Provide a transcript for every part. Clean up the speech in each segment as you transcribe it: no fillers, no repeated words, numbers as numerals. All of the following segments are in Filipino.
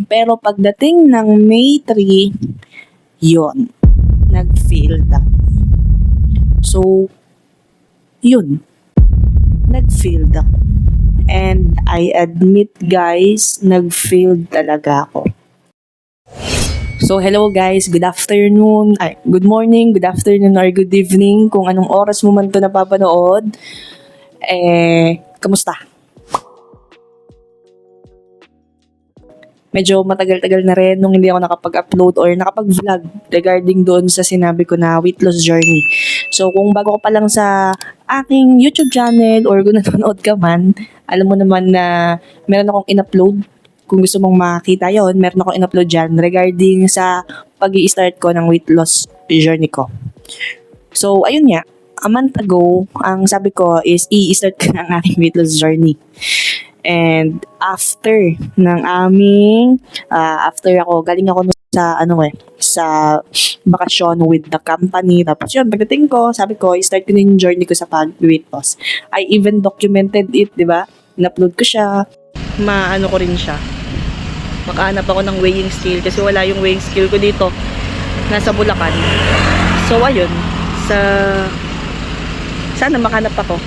Pero pagdating ng May 3, yon, nag-failed ako. So, yun, nag-failed ako. And I admit guys, nag-failed talaga ako. So hello guys, good afternoon, good morning, good afternoon, or good evening, kung anong oras mo man to napapanood. Kamusta? Medyo matagal-tagal na rin nung hindi ako nakapag-upload or nakapag-vlog regarding doon sa sinabi ko na weight loss journey. So kung bago ka pa lang sa aking YouTube channel or kung nanonood ka man, alam mo naman na meron akong in-upload. Kung gusto mong makita yon, meron akong in-upload dyan regarding sa pag-i-start ko ng weight loss journey ko. So ayun nga, a month ago, ang sabi ko is i-start ko ng aking weight loss journey. And after ng aming galing ako sa bakasyon with the company. Tapos yun, pagdating ko, sabi ko, i-start ko na yung journey ko sa pag-weight loss. I even documented it, di ba? In-upload ko siya. Maano ko rin siya. Makahanap ako ng weighing scale kasi wala yung weighing scale ko dito. Nasa Bulacan. So ayun, sana makahanap ako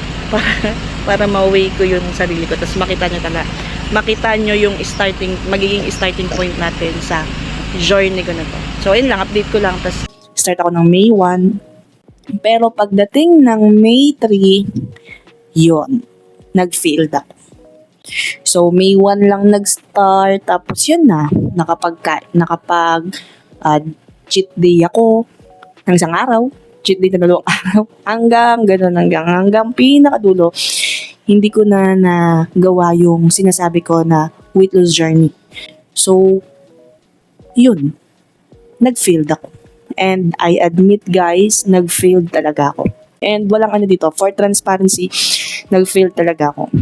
para ma-weigh ko yung sarili ko, tapos makita nyo yung magiging starting point natin sa journey ko na to. So yun lang, update ko lang, tapos start ako ng May 1, pero pagdating ng May 3, yon, nag-failed ako. So May 1 lang nag-start, tapos yun na, nakapag cheat day ako ng isang araw, cheat day na 2 araw, hanggang pinakadulo, hindi ko na nagawa yung sinasabi ko na weight loss journey. So, yun, nag-failed ako. And I admit guys, nag-failed talaga ako. And walang ano dito, for transparency, nag-failed talaga ako.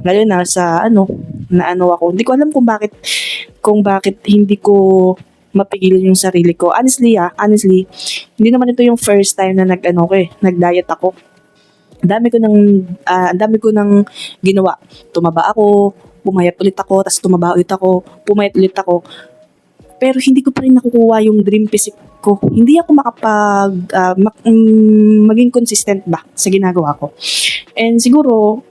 Lalo na sa ako, hindi ko alam kung bakit hindi ko mapigilan yung sarili ko. Honestly, hindi naman ito yung first time na nag-diet ako. Ang dami ko nang ginawa. Tumaba ako, pumayat ulit ako, tapos tumaba ulit ako, pumayat ulit ako. Pero hindi ko pa rin nakukuha yung dream physique ko. Hindi ako maging consistent ba sa ginagawa ko. And siguro,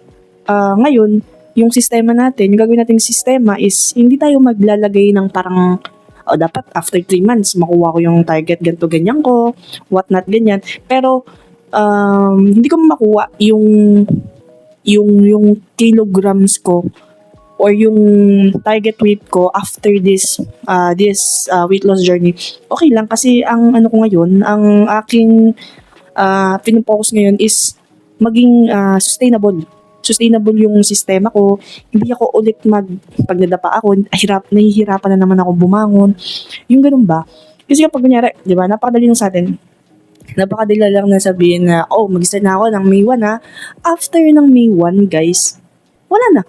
ngayon, yung sistema natin, yung gagawin nating sistema is hindi tayo maglalagay ng parang dapat after 3 months makuha ko yung target, ganito ganyan ko, what not ganyan. Pero hindi ko makuha yung kilograms ko or yung target weight ko after this weight loss journey. Okay lang kasi ang ko ngayon, ang aking pinopokus ngayon is maging sustainable yung sistema ko. Hindi ako ulit pag nadapa ako, nahihirapan na naman ako bumangon. Yung ganun ba? Kasi kapag kunyari, di ba, napakadali nung sa atin. Napakadali lang na sabihin na, mag-start na ako ng May 1 ha. After ng May 1, guys, wala na.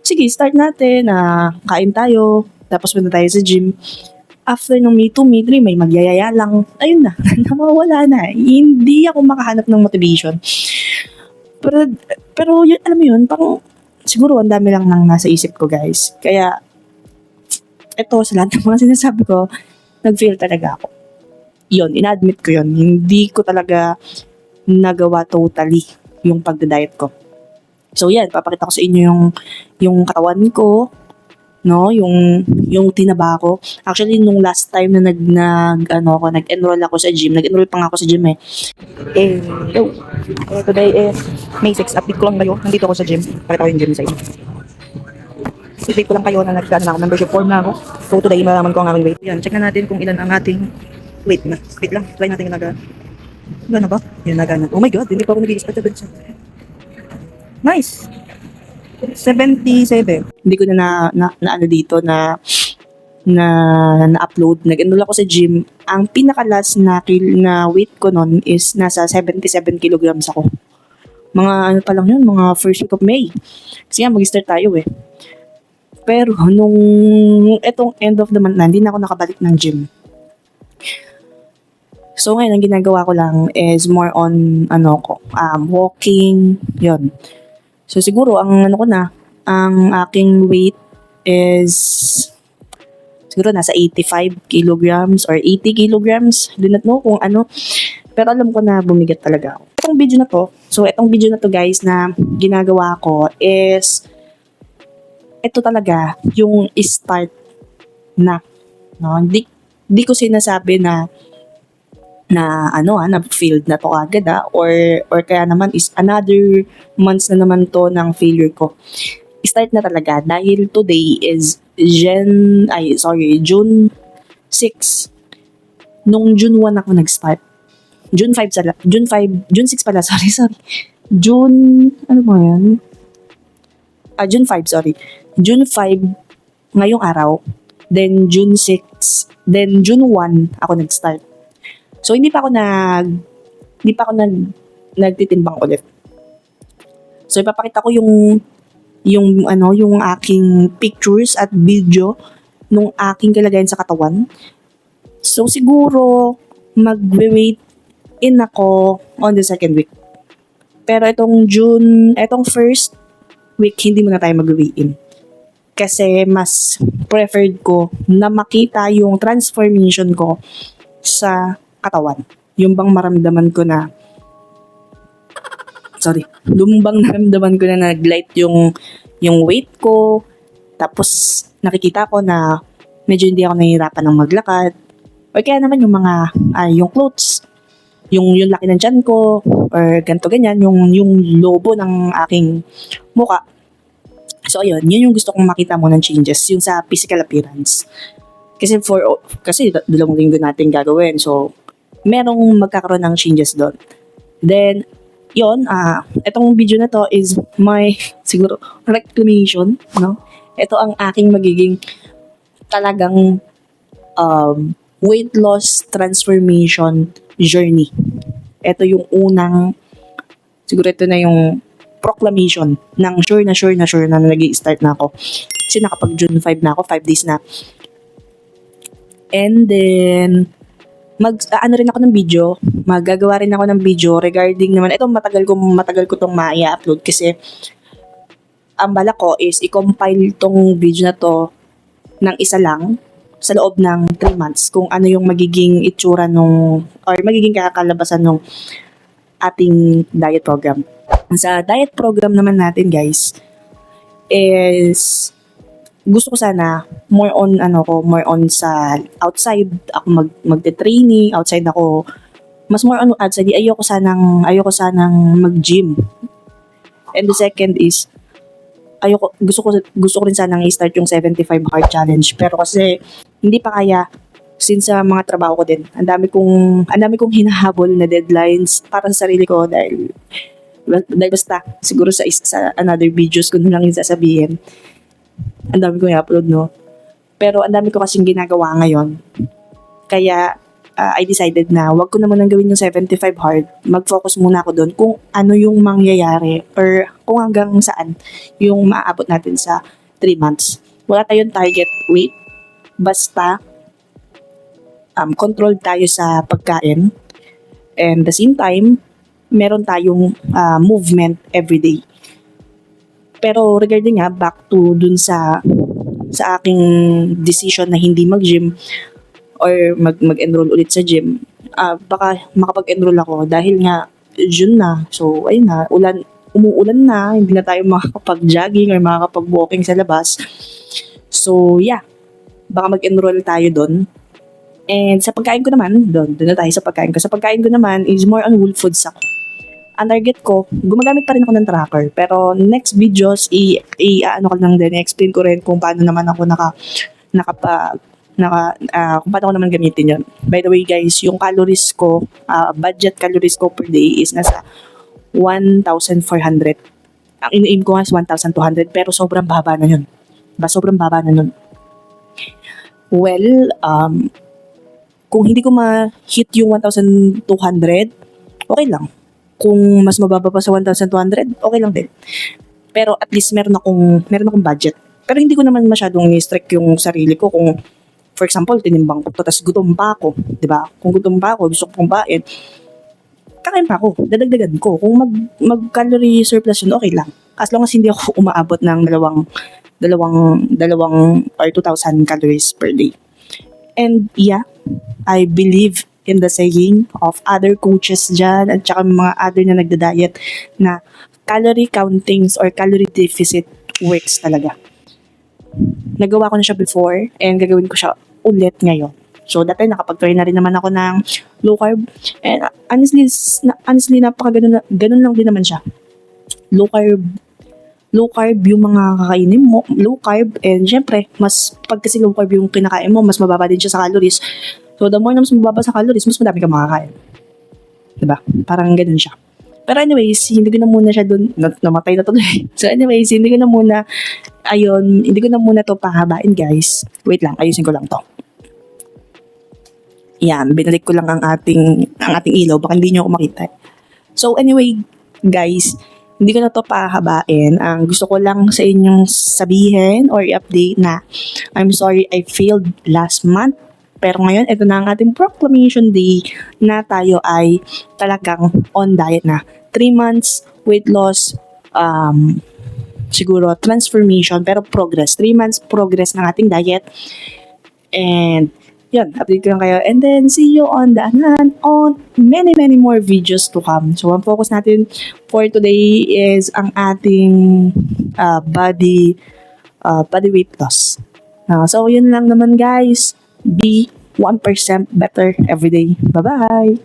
Sige, start natin, kain tayo, tapos punta tayo sa gym. After ng May 2, May 3, may magyayaya lang. Ayun na, nawawala na. Hindi ako makahanap ng motivation. Pero yun, alam mo yun, parang siguro ang dami lang nang nasa isip ko guys. Kaya, eto sa lahat ng mga sinasabi ko, nag-fail talaga ako. Yun, ina-admit ko yun. Hindi ko talaga nagawa totally yung pagda-diet ko. So yan, papakita ko sa inyo yung katawan ko, no, yung tinaba ko. Actually nung last time na nag-enroll ako sa gym, nag-enroll pa nga ako sa gym today is May 6, update ko lang kayo. Nandito ako sa gym. Pakita ko yung gym sa inyo. Update ko lang kayo na ako, membership form na ako. So today, malaman ko ang aking weight. Yan, check na natin kung ilan ang ating weight na. Wait lang, try natin yung gana ba? Yung nagana. Oh my god, hindi pa ako nag-i-start sa nice! 77. Hindi ko na dito na upload. Nag-enroll ako sa gym. Ang pinaka-last na weight ko noon is nasa 77 kilograms ako. Mga pa lang yun, mga first week of May. Kasi nga, mag-start tayo Pero nung etong end of the month na, hindi na ako nakabalik ng gym. So ngayon, ang ginagawa ko lang is more on walking, yon. So siguro ang ang aking weight is siguro nasa 85 kilograms or 80 kilograms. Do not know kung ano. Pero alam ko na bumigat talaga ako. Itong video na to guys na ginagawa ko is ito talaga yung start na. No? Di ko sinasabi na failed na to agad or kaya naman is another months na naman to ng failure ko. Start na talaga dahil today is June 6. Nung June 1 ako nag-start. June 6 pala, sorry. June 5, sorry. June 5 ngayong araw, then June 6, then June 1 ako nag-start. So hindi pa ako nagtitimbang ulit. So ipapakita ko yung aking pictures at video nung aking kalagayan sa katawan. So siguro magwe-weight in ako on the second week. Pero itong first week hindi muna tayo magwe-weight in. Kasi mas preferred ko na makita yung transformation ko sa katawan. Yung bang maramdaman ko na nag-light yung weight ko. Tapos nakikita ko na medyo hindi ako nahihirapan ng maglakad. O kaya naman yung yung clothes, yung laki ng tiyan ko, or ganito ganyan, yung lobo ng aking muka. So ayun, yun yung gusto kong makita mo ng changes, yung sa physical appearance. Kasi dalawang linggo natin gagawin. So merong magkakaroon ng changes doon. Then yun, itong video na to is my siguro reclamation, no? Ito ang aking magiging talagang weight loss transformation journey. Ito yung siguro ito na yung proclamation ng sure na nag-i-start na ako. Kasi nakapag June 5 na ako, 5 days na. And then magagawa rin ako ng video regarding naman, ito matagal ko tong ma-i-upload kasi ang balak ko is i-compile tong video na to ng isa lang sa loob ng 3 months kung ano yung magiging itsura or magiging kakalabasan ng ating diet program. Sa diet program naman natin guys is gusto ko sana more on sa outside ako magte-training, outside ako mas more on outside. Ayoko sanang mag-gym. And the second is gusto ko rin sanang i-start yung 75 hard challenge, pero kasi hindi pa kaya since sa mga trabaho ko din. Ang dami kong hinahabol na deadlines para sa sarili ko dahil basta siguro sa another videos ko na lang yung sasabihin. Ang dami ko i-upload, no? Pero ang dami ko kasing ginagawa ngayon. Kaya, I decided na wag ko naman gawin yung 75 hard. Mag-focus muna ako doon kung ano yung mangyayari or kung hanggang saan yung maaabot natin sa 3 months. Wala tayong target weight. Basta, control tayo sa pagkain. And the same time, meron tayong movement everyday. Pero regarding back to dun sa aking decision na hindi mag-gym or mag-enroll ulit sa gym, baka makapag-enroll ako dahil nga June na. So ayun na, umuulan na, hindi na tayo makakapag-jogging or makakapag-walking sa labas. So yeah, baka mag-enroll tayo doon. And sa pagkain ko naman, doon na tayo sa pagkain ko. Sa pagkain ko naman is more on whole foods ako. Ang target ko, gumagamit pa rin ako ng tracker. Pero next videos, explain ko rin kung paano naman ako kung paano ko naman gamitin yun. By the way guys, yung calories ko, budget calories ko per day is nasa 1,400. Ang ini-aim ko nga is 1,200 pero sobrang baba na yun. Sobrang baba na yun. Well, kung hindi ko ma-hit yung 1,200, okay lang. Kung mas mababa pa sa 1,200, okay lang din. Pero at least meron akong budget. Pero hindi ko naman masyadong i-strict yung sarili ko kung, for example, tinimbang ko tapos gutom pa ako, 'di ba? Kung gutom pa ako, gusto ko kumain, kakain pa ako, dadagdagan ko. Kung mag-calorie surplus yun, okay lang. As long as hindi ako umaabot ng dalawang or 2,000 calories per day. And yeah, I believe in the saying of other coaches dyan at saka mga other na nagda-diet na calorie countings or calorie deficit works talaga. Nagawa ko na siya before and gagawin ko siya ulit ngayon. So, dati nakapag-try na rin naman ako ng low carb. And honestly ganun lang din naman siya. Low carb yung mga kakainin mo, low carb, and syempre, mas pag kasi low carb yung kinakain mo, mas mababa din siya sa calories. So, the more na mas mababa sa calories, mas madami kang makakain. Diba? Parang ganun siya. Pero anyways, hindi ko na muna siya dun, namatay na to. So anyways, hindi ko na muna to pahabain guys. Wait lang, ayusin ko lang to. Yan, binalik ko lang ang ating ilaw, baka hindi nyo ako makita. So anyway, guys, hindi ko na to pahabain. Ang gusto ko lang sa inyong sabihin or i-update na I'm sorry I failed last month. Pero ngayon, ito na ang ating proclamation day na tayo ay talagang on diet na. 3 months weight loss, siguro transformation, pero progress. 3 months progress ng ating diet. And yun, update ko lang kayo. And then, see you on many more videos to come. So, ang focus natin for today is ang ating body weight loss. So, yun lang naman guys. Be 1% better every day. Bye-bye!